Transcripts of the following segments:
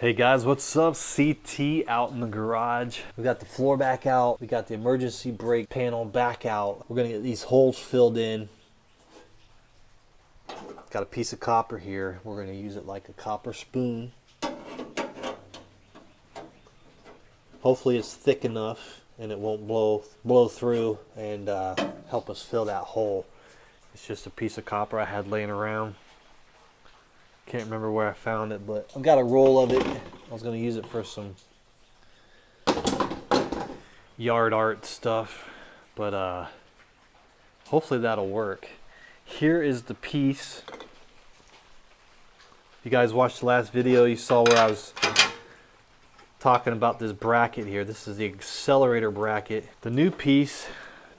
Hey guys, what's up? CT out in the garage. We got the floor back out. We got the emergency brake panel back out. We're gonna get these holes filled in. Got a piece of copper here. We're gonna use it like a copper spoon. Hopefully it's thick enough and it won't blow through and help us fill that hole. It's just a piece of copper I had laying around. Can't remember where I found it, but I've got a roll of it. I was going to use it for some yard art stuff, but hopefully that'll work. Here is the piece. If you guys watched the last video, you saw where I was talking about this bracket here. This is the Accelerator Bracket. The new piece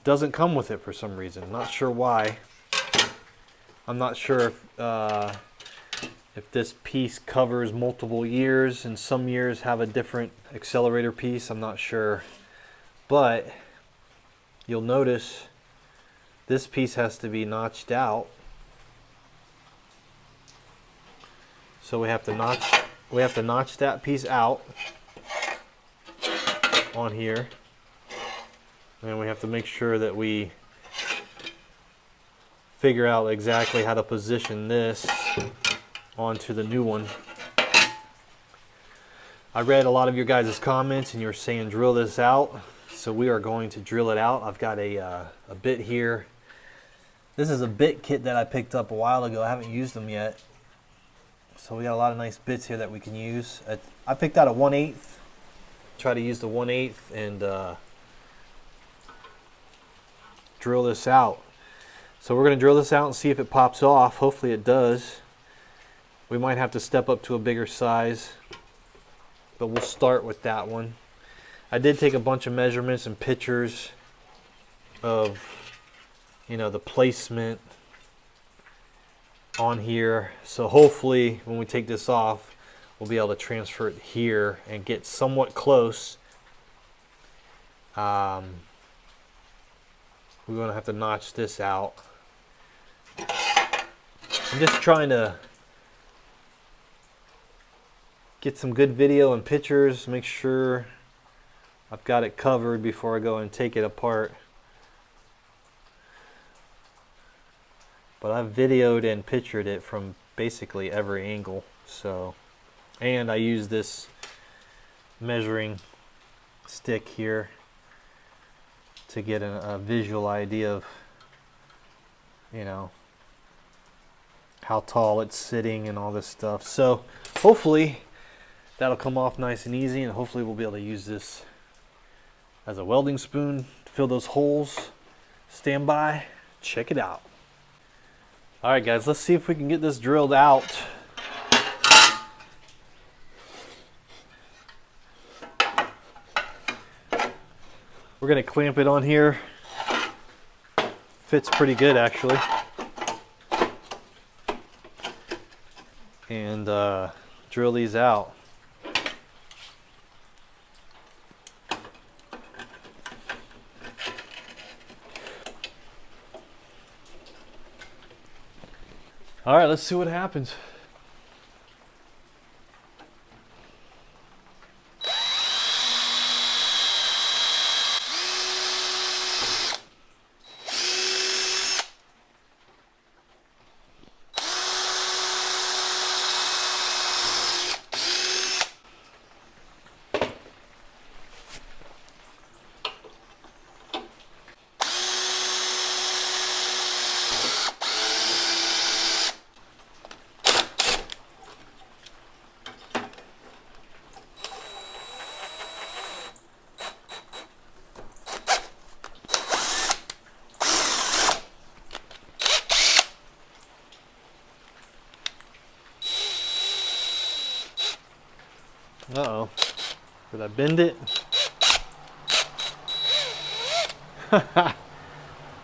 doesn't come with it for some reason. I'm not sure why. I'm not sure if this piece covers multiple years and some years have a different accelerator piece. I'm not sure, but you'll notice this piece has to be notched out. So we have to notch that piece out on here, and we have to make sure that we figure out exactly how to position this onto the new one. I read a lot of your guys' comments and you're saying drill this out, so we are going to drill it out. I've got a bit here. This is a bit kit that I picked up a while ago. I haven't used them yet, so we got a lot of nice bits here that we can use. I picked out a 1/8. Try to use the 1/8 and drill this out. So we're going to drill this out and see if it pops off. Hopefully it does. We might have to step up to a bigger size, but we'll start with that one. I did take a bunch of measurements and pictures of, you know, the placement on here. So hopefully when we take this off, we'll be able to transfer it here and get somewhat close. We're going to have to notch this out. I'm just trying to get some good video and pictures, make sure I've got it covered before I go and take it apart. But I've videoed and pictured it from basically every angle. So, and I use this measuring stick here to get a visual idea of, you know, how tall it's sitting and all this stuff. So hopefully that'll come off nice and easy, and hopefully we'll be able to use this as a welding spoon to fill those holes. Stand by, check it out. All right guys, let's see if we can get this drilled out. We're gonna clamp it on here. Fits pretty good actually. And drill these out. All right, let's see what happens. Uh-oh. Did I bend it?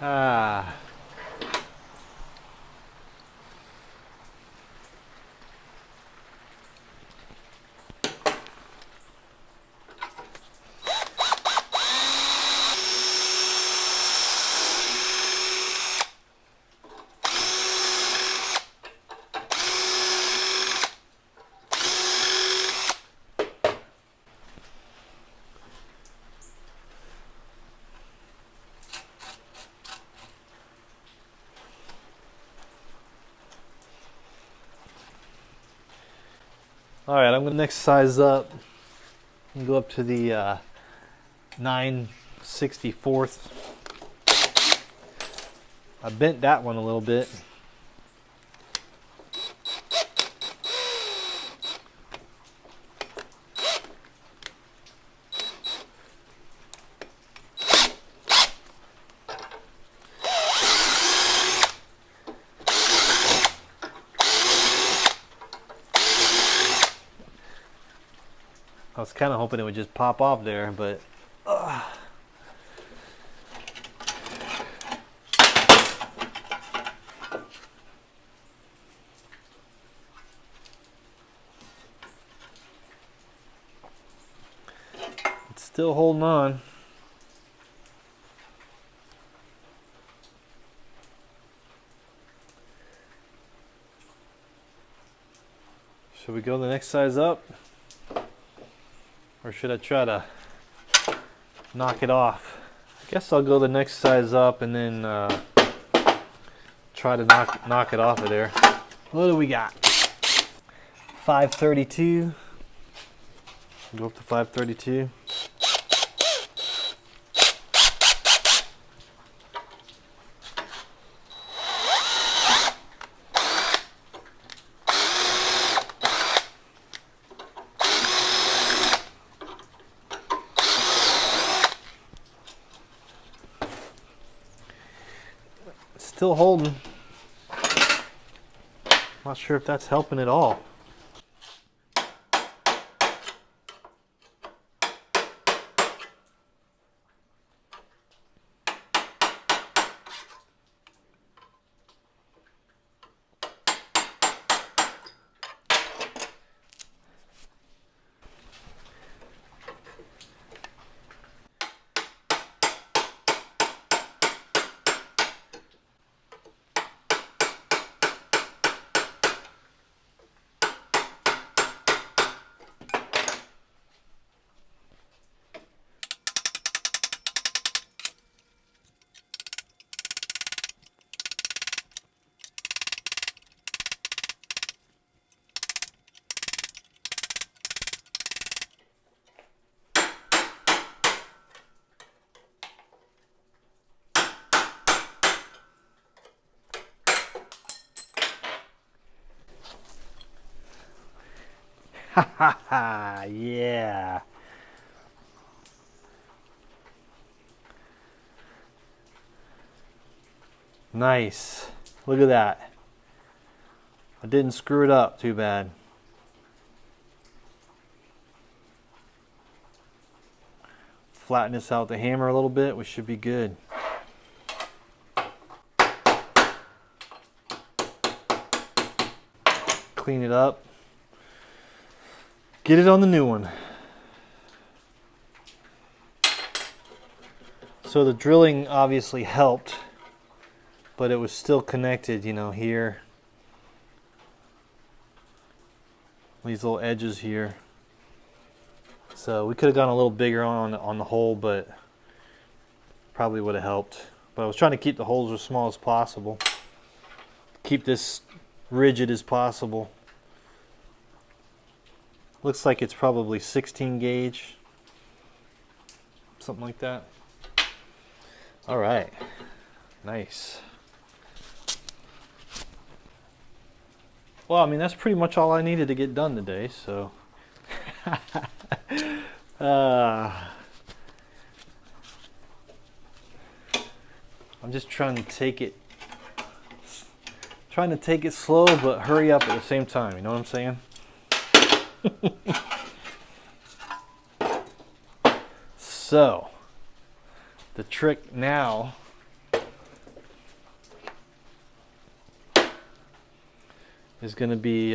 Ah. All right, I'm gonna next size up and go up to the 9/64. I bent that one a little bit. I was kind of hoping it would just pop off there, but it's still holding on. Should we go the next size up? Or should I try to knock it off? I guess I'll go the next size up and then try to knock it off of there. What do we got? 532. Go up to 532. Still holding. Not sure if that's helping at all. Ha ha ha, yeah. Nice. Look at that. I didn't screw it up too bad. Flatten this out with the hammer a little bit, we should be good. Clean it up. Get it on the new one. So the drilling obviously helped, but it was still connected, you know, here. These little edges here. So we could have gone a little bigger on the hole, but probably would have helped. But I was trying to keep the holes as small as possible. Keep this rigid as possible. Looks like it's probably 16 gauge, something like that. All right, nice. Well, I mean, that's pretty much all I needed to get done today, so. I'm just trying to take it slow, but hurry up at the same time, you know what I'm saying? So the trick now is going to be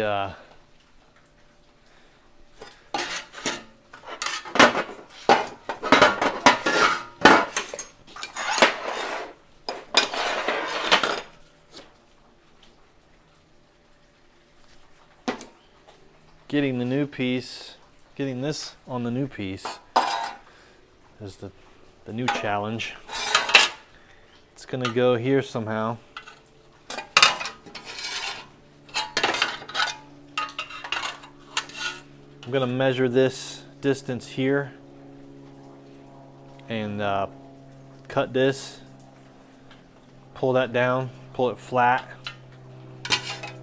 getting the new piece, getting this on the new piece is the new challenge. It's gonna go here somehow. I'm going to measure this distance here and cut this, pull that down, pull it flat,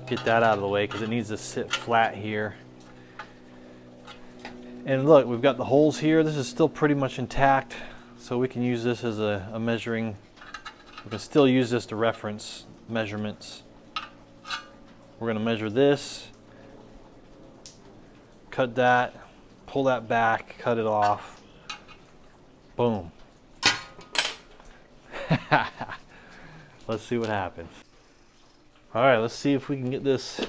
get that out of the way because it needs to sit flat here. And look, we've got the holes here. This is still pretty much intact, so we can use this as a measuring. We can still use this to reference measurements. We're going to measure this, cut that, pull that back, cut it off. Boom. Let's see what happens. All right, let's see if we can get this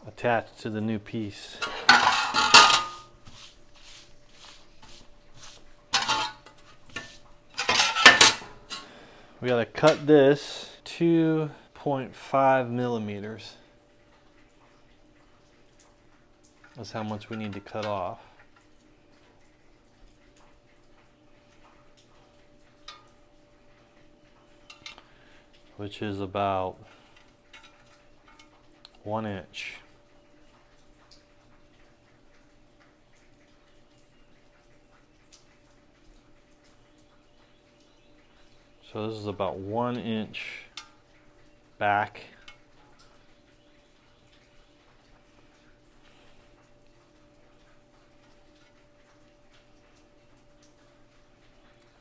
attached to the new piece. We gotta cut this 2.5 millimeters. That's how much we need to cut off. Which is about 1 inch. So this is about 1 inch back.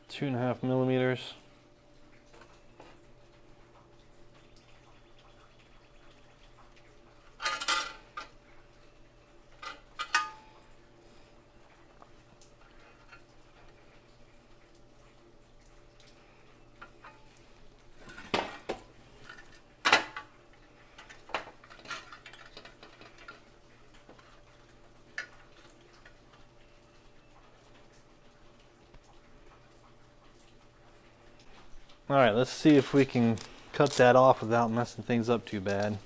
Two and a half millimeters. All right, let's see if we can cut that off without messing things up too bad.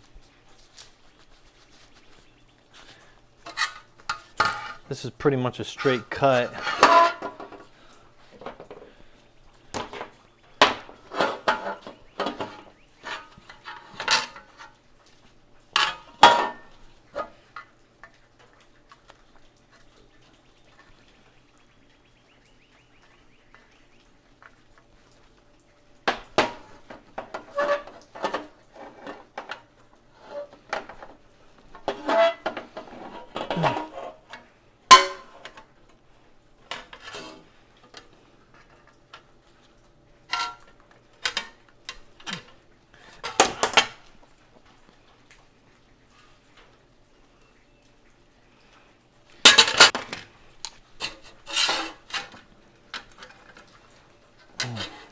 This is pretty much a straight cut.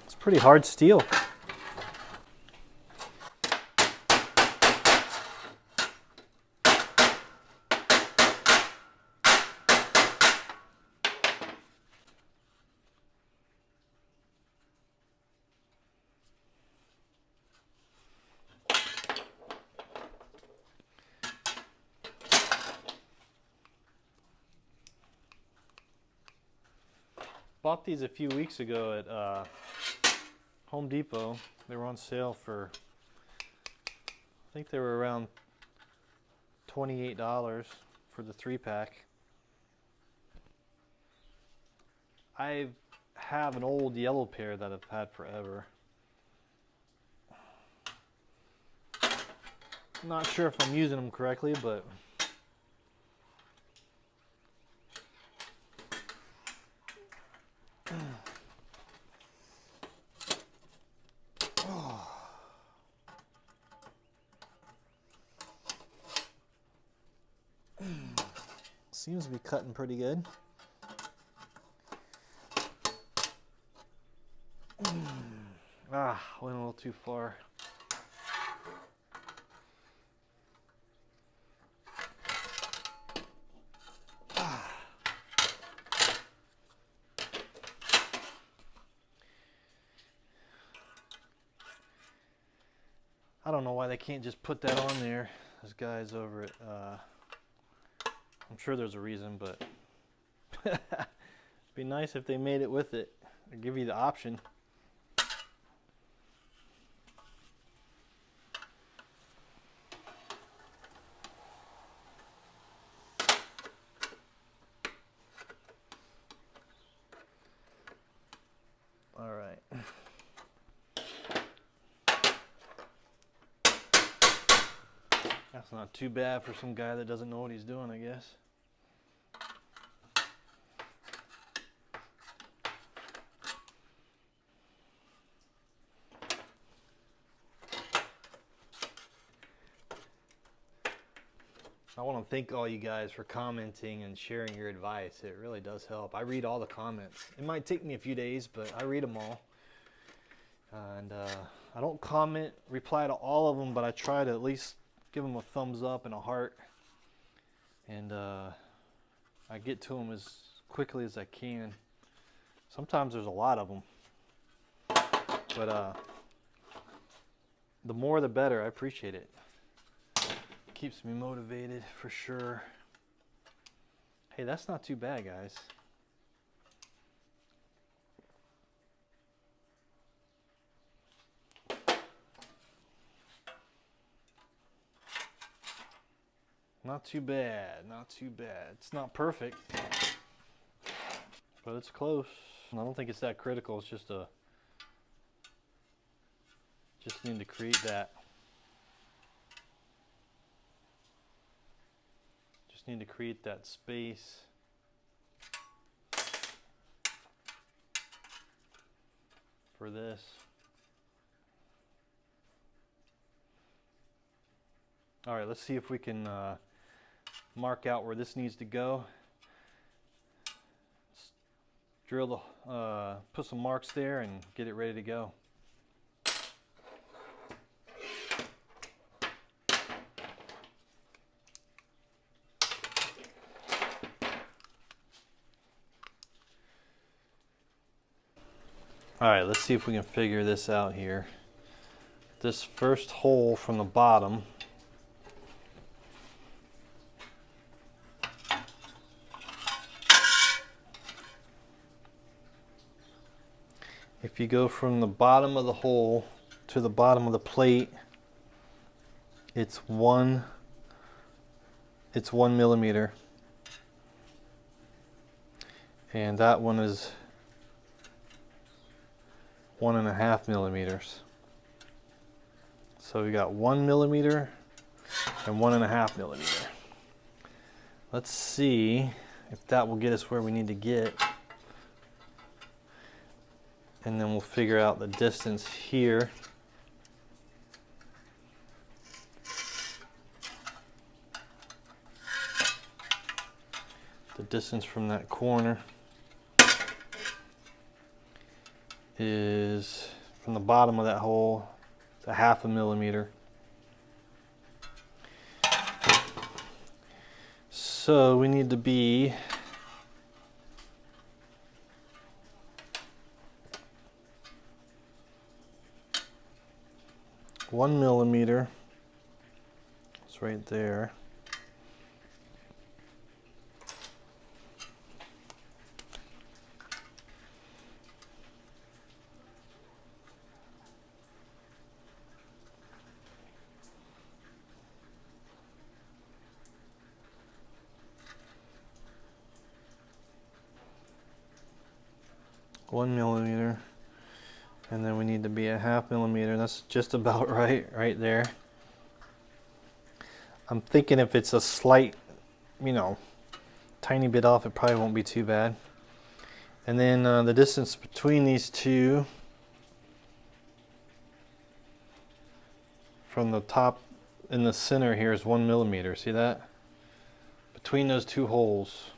It's pretty hard steel. Bought these a few weeks ago at Home Depot. They were on sale for, I think they were around $28 for the 3-pack. I have an old yellow pair that I've had forever. Not sure if I'm using them correctly, but seems to be cutting pretty good. Went a little too far. I don't know why they can't just put that on there. Those guys over at, I'm sure there's a reason, but it'd be nice if they made it with it, or give you the option. All right. That's not too bad for some guy that doesn't know what he's doing, I guess. I want to thank all you guys for commenting and sharing your advice. It really does help. I read all the comments. It might take me a few days, but I read them all. And I don't reply to all of them, but I try to at least give them a thumbs up and a heart. And I get to them as quickly as I can. Sometimes there's a lot of them. But the more the better. I appreciate it. Keeps me motivated for sure. Hey, that's not too bad, guys. Not too bad, not too bad. It's not perfect, but it's close. I don't think it's that critical. It's just just need to create that. Just need to create that space. For this. All right, let's see if we can mark out where this needs to go. Let's drill the, put some marks there and get it ready to go. All right, let's see if we can figure this out here. This first hole from the bottom, if you go from the bottom of the hole to the bottom of the plate, it's one millimeter, and that one is 1.5 millimeters. So we got 1 millimeter and 1.5 millimeter. Let's see if that will get us where we need to get. And then we'll figure out the distance here. The distance from that corner is from the bottom of that hole to 0.5 millimeter. So we need to be one millimeter. It's right there. One millimeter, and then we need to be 0.5 millimeter. That's just about right there. I'm thinking if it's a slight, tiny bit off, it probably won't be too bad. And then the distance between these two, from the top in the center here, is 1 millimeter. See that? Between those two holes,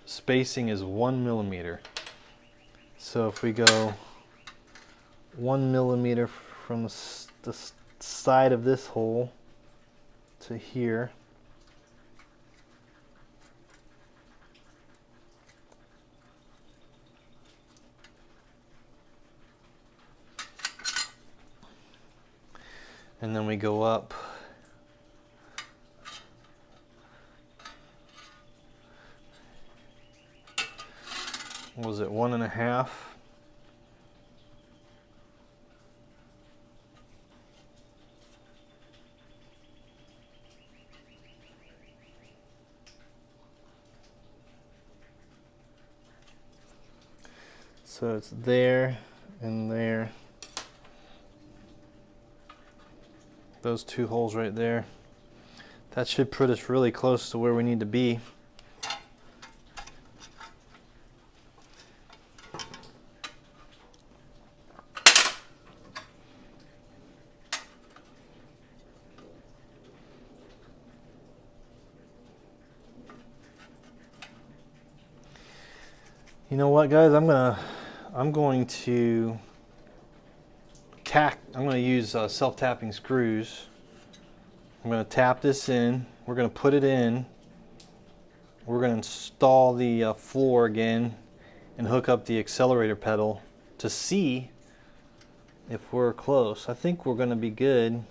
spacing is 1 millimeter. So if we go 1 millimeter from the side of this hole to here, and then we go up what was it, 1.5? So it's there and there. Those two holes right there. That should put us really close to where we need to be. You know what, guys? I'm going to use self-tapping screws. I'm going to tap this in. We're going to put it in. We're going to install the floor again and hook up the accelerator pedal to see if we're close. I think we're going to be good.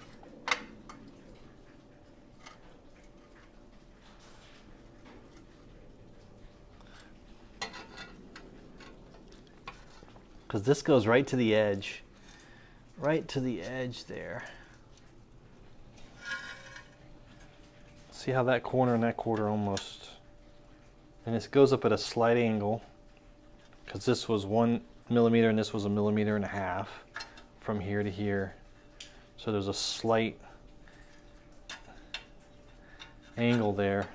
Because this goes right to the edge. Right to the edge there. See how that corner and that corner almost, and this goes up at a slight angle because this was 1 millimeter and this was 1.5 millimeters from here to here. So there's a slight angle there.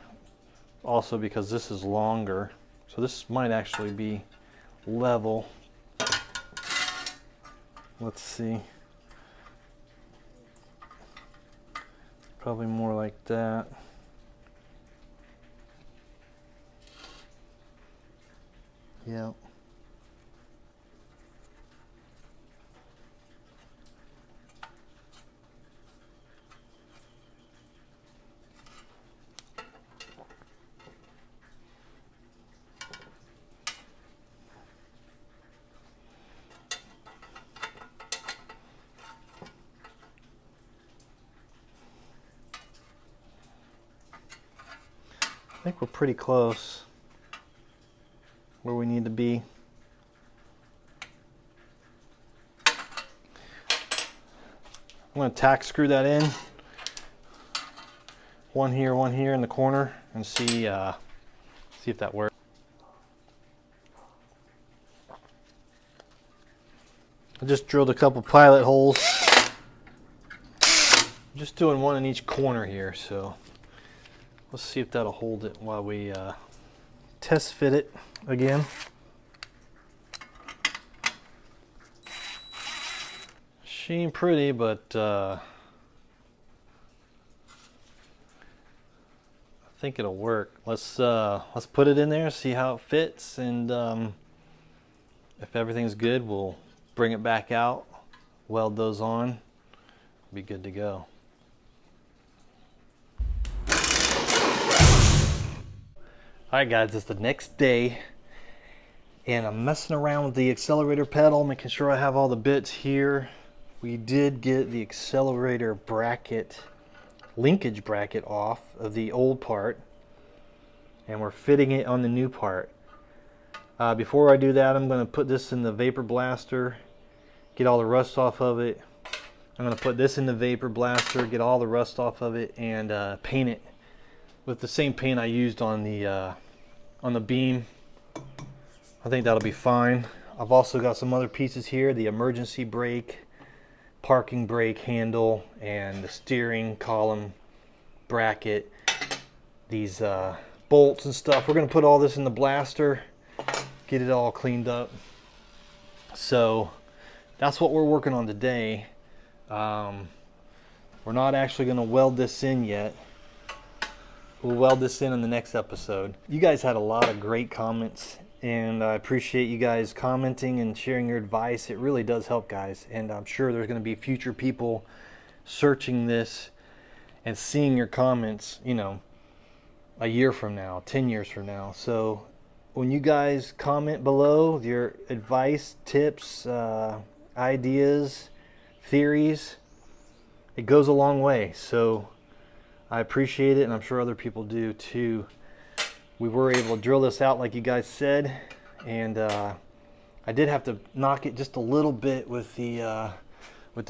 Also because this is longer, so this might actually be level. Let's see. Probably more like that. Yeah. I think we're pretty close where we need to be. I'm going to tack screw that in. One here in the corner, and see if that works. I just drilled a couple pilot holes. I'm just doing one in each corner here, so let's see if that'll hold it while we test fit it again. She ain't pretty, but I think it'll work. Let's put it in there, see how it fits, and if everything's good, we'll bring it back out, weld those on, be good to go. Alright guys, it's the next day and I'm messing around with the accelerator pedal, making sure I have all the bits here. We did get the accelerator bracket, linkage bracket off of the old part, and we're fitting it on the new part. Before I do that, I'm going to put this in the vapor blaster, get all the rust off of it. I'm going to put this in the vapor blaster, get all the rust off of it, and paint it with the same paint I used on the beam. I think that'll be fine. I've also got some other pieces here, the emergency brake, parking brake handle, and the steering column bracket, these bolts and stuff. We're going to put all this in the blaster, get it all cleaned up. So that's what we're working on today. We're not actually going to weld this in yet. We'll weld this in the next episode. You guys had a lot of great comments, and I appreciate you guys commenting and sharing your advice. It really does help, guys, and I'm sure there's going to be future people searching this and seeing your comments, you know, a year from now, 10 years from now. So when you guys comment below your advice, tips, ideas, theories, it goes a long way. So I appreciate it, and I'm sure other people do too. We were able to drill this out like you guys said, and I did have to knock it just a little bit with the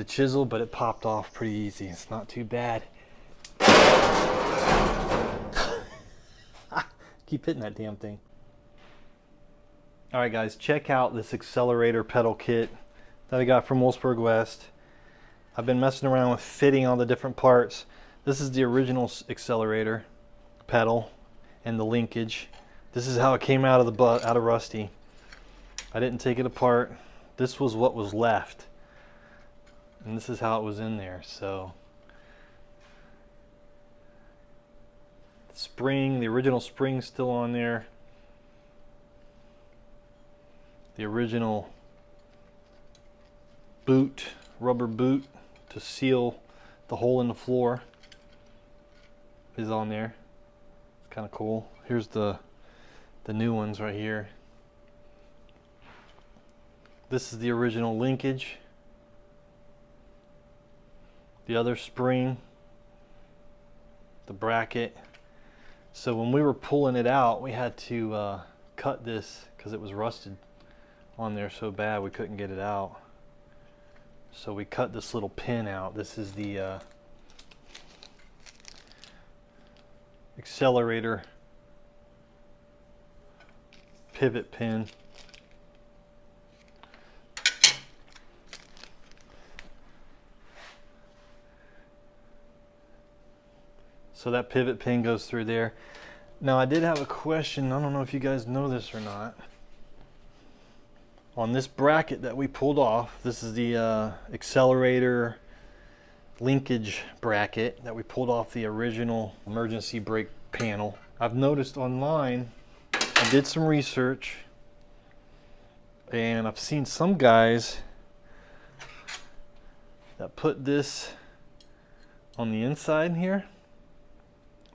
chisel, but it popped off pretty easy. It's not too bad. Keep hitting that damn thing. Alright guys, check out this Accelerator Pedal Kit that I got from Wolfsburg West. I've been messing around with fitting all the different parts. This is the original Accelerator pedal and the linkage. This is how it came out of the out of Rusty. I didn't take it apart. This was what was left. And this is how it was in there. So spring, the original spring still on there. The original boot, rubber boot to seal the hole in the floor is on there. It's kind of cool. Here's the new ones right here. This is the original linkage. The other spring, the bracket. So when we were pulling it out, we had to cut this because it was rusted on there so bad we couldn't get it out. So we cut this little pin out. This is the Accelerator pivot pin. So that pivot pin goes through there. Now I did have a question, I don't know if you guys know this or not. On this bracket that we pulled off, this is the Accelerator linkage bracket that we pulled off the original emergency brake panel. I've noticed online, I did some research, and I've seen some guys that put this on the inside here,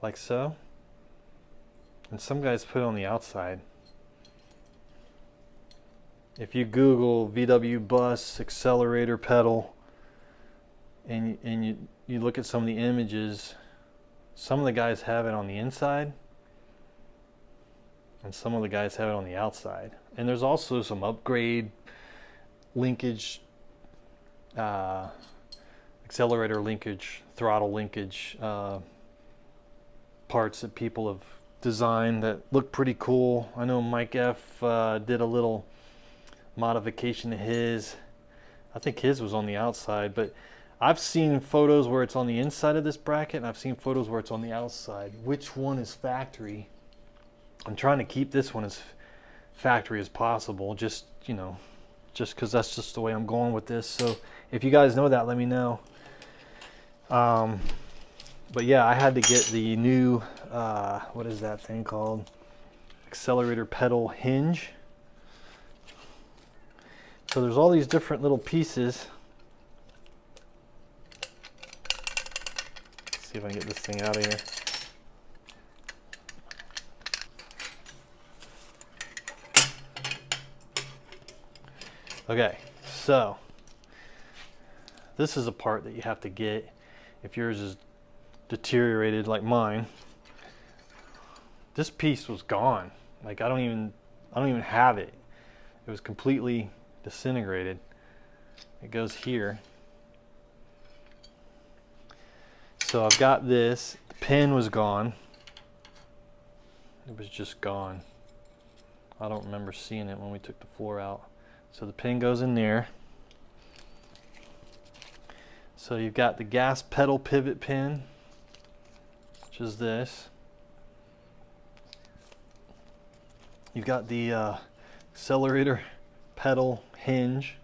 like so, and some guys put it on the outside. If you Google VW Bus Accelerator Pedal and you look at some of the images, some of the guys have it on the inside and some of the guys have it on the outside. And there's also some upgrade linkage, accelerator linkage, throttle linkage parts that people have designed that look pretty cool. I know Mike F did a little modification to his. I think his was on the outside, but I've seen photos where it's on the inside of this bracket and I've seen photos where it's on the outside. Which one is factory? I'm trying to keep this one as factory as possible, just, you know, just because that's just the way I'm going with this. So if you guys know that, let me know. But yeah, I had to get the new what is that thing called? Accelerator pedal hinge. So there's all these different little pieces. Let's see if I can get this thing out of here. Okay, so this is a part that you have to get if yours is deteriorated like mine. This piece was gone. Like I don't even have it. It was completely disintegrated. It goes here. So I've got this. The pin was gone. It was just gone. I don't remember seeing it when we took the floor out. So the pin goes in there. So you've got the gas pedal pivot pin, which is this. You've got the accelerator pedal hinge.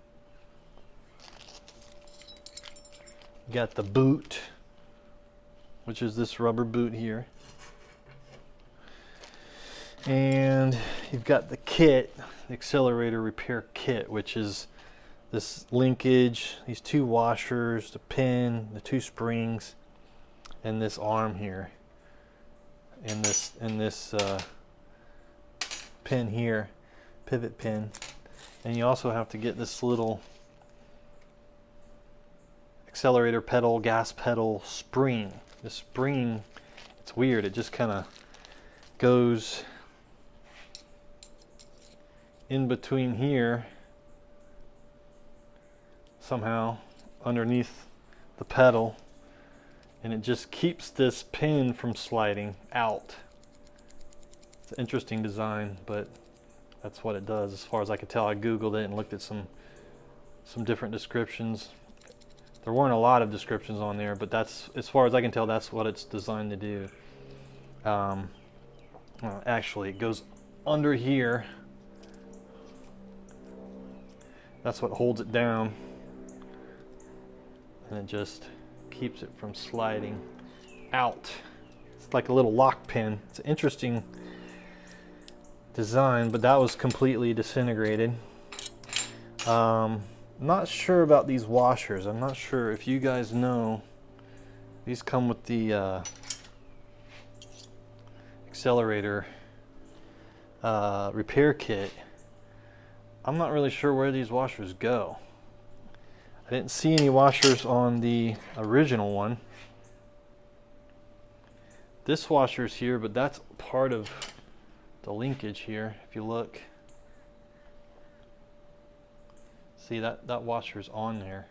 You got the boot, which is this rubber boot here. And you've got the kit, the Accelerator Repair Kit, which is this linkage, these two washers, the pin, the two springs, and this arm here, and this pin here, pivot pin. And you also have to get this little accelerator pedal, gas pedal spring. The spring, it's weird, it just kind of goes in between here somehow underneath the pedal, and it just keeps this pin from sliding out. It's an interesting design, but That's what it does, as far as I could tell. I googled it and looked at some different descriptions. There weren't a lot of descriptions on there, but that's, as far as I can tell, that's what it's designed to do. Actually, it goes under here. That's what holds it down, and it just keeps it from sliding out. It's like a little lock pin. It's an interesting design, but that was completely disintegrated. Not sure about these washers. I'm not sure if you guys know. These come with the Accelerator Repair Kit. I'm not really sure where these washers go. I didn't see any washers on the original one. This washer's here, but that's part of the linkage here. If you look, see that washer's on there,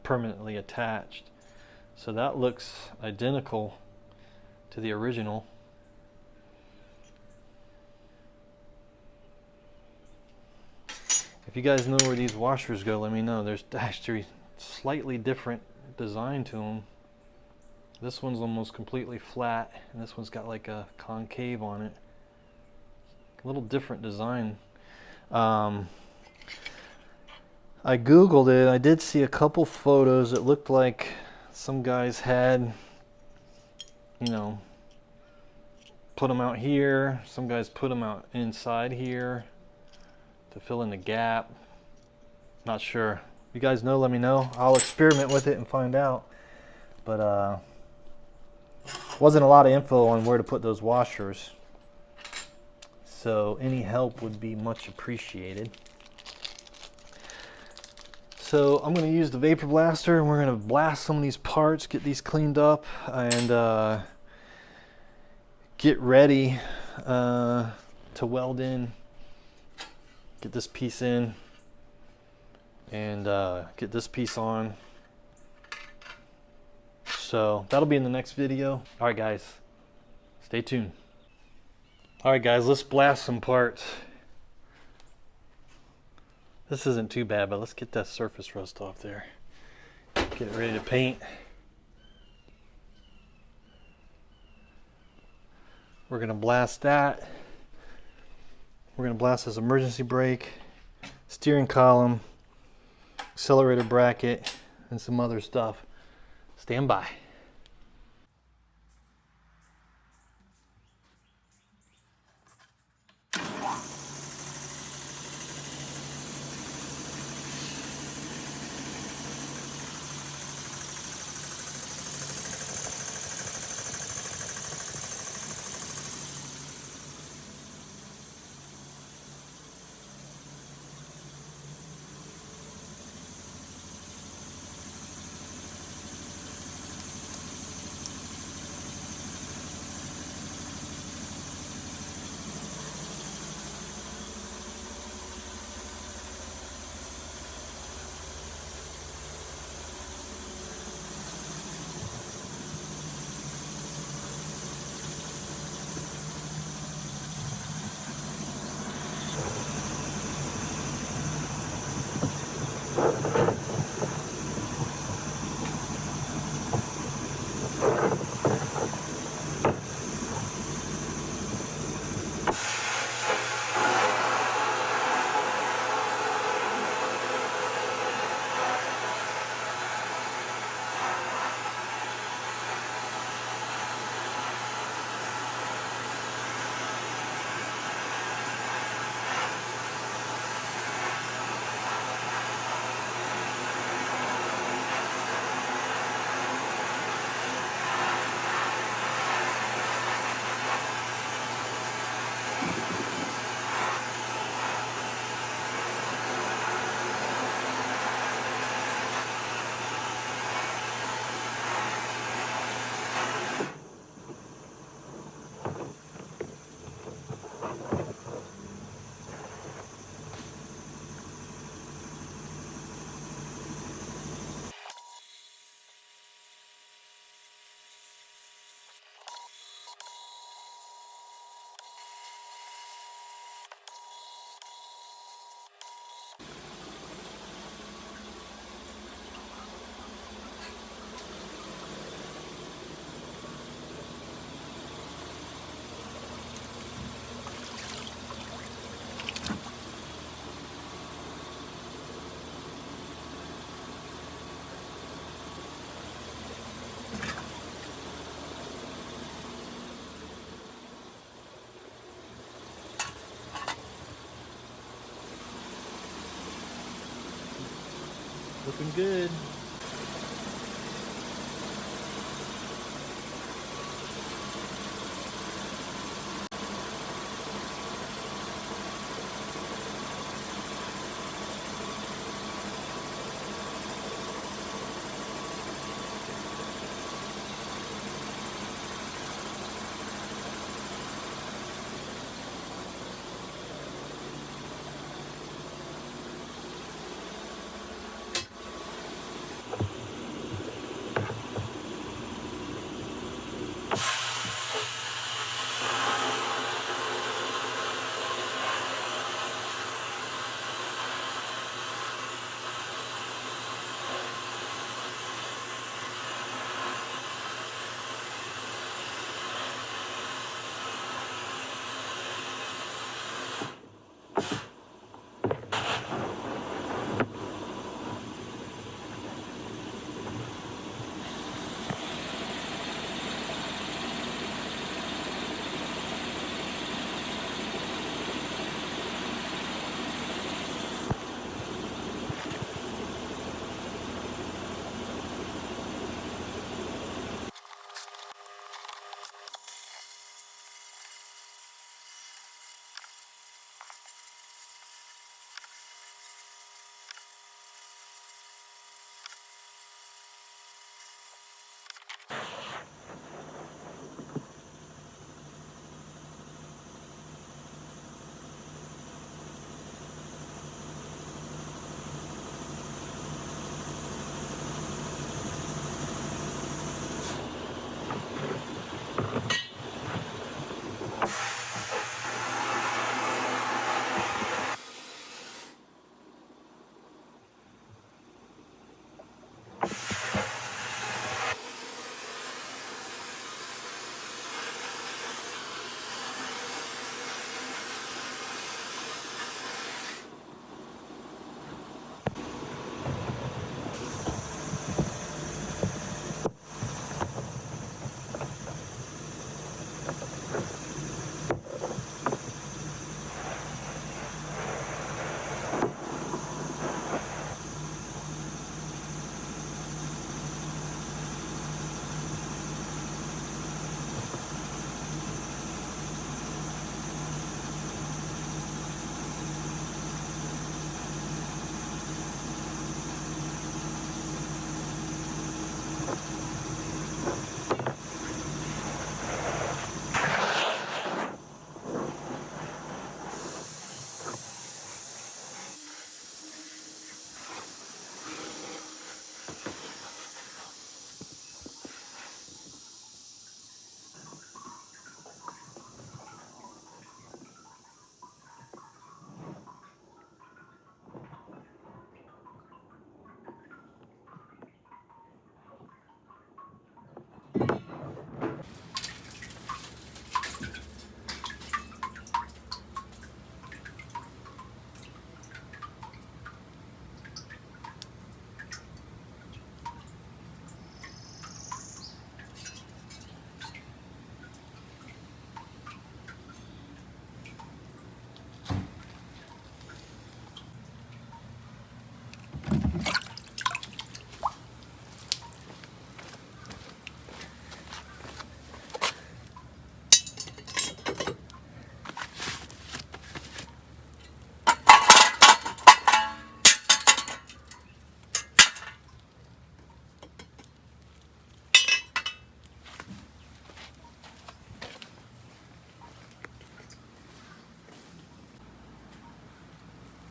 permanently attached. So that looks identical to the original. If you guys know where these washers go, let me know. There's actually slightly different design to them. This one's almost completely flat, and this one's got like a concave on it. A little different design. I googled it. I did see a couple photos. It looked like some guys had, you know, put them out here. Some guys put them out inside here to fill in the gap. Not sure. If you guys know, let me know. I'll experiment with it and find out. But wasn't a lot of info on where to put those washers. So any help would be much appreciated. So I'm going to use the vapor blaster, and we're going to blast some of these parts, get these cleaned up, and get ready to weld in. Get this piece in, and get this piece on. So that'll be in the next video. All right, guys, stay tuned. All right, guys, let's blast some parts. This isn't too bad, but let's get that surface rust off there. Get it ready to paint. We're gonna blast that. We're gonna blast this emergency brake, steering column, accelerator bracket, and some other stuff. Stand by. Looking good.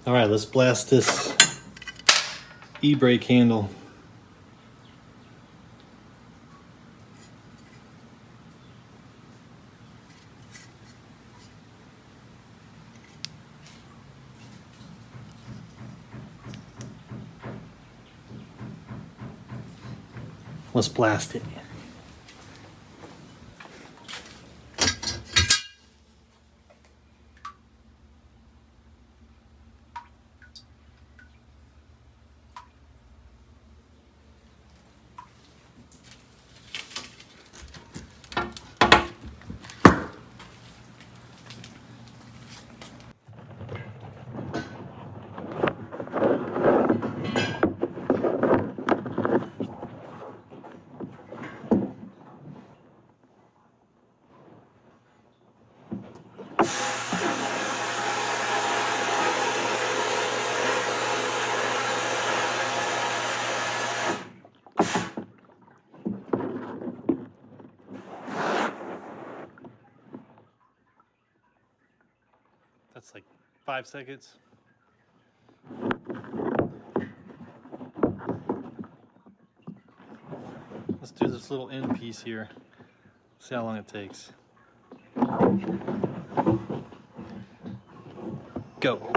All right, let's blast this e-brake handle. Let's blast it. 5 seconds. Let's do this little end piece here. See how long it takes. Go.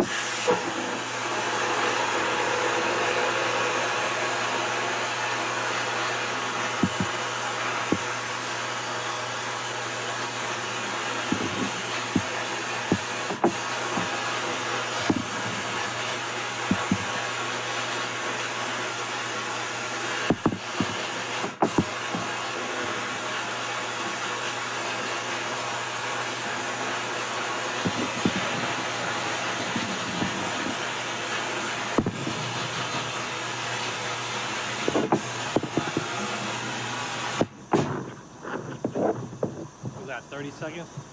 Was that 30 seconds?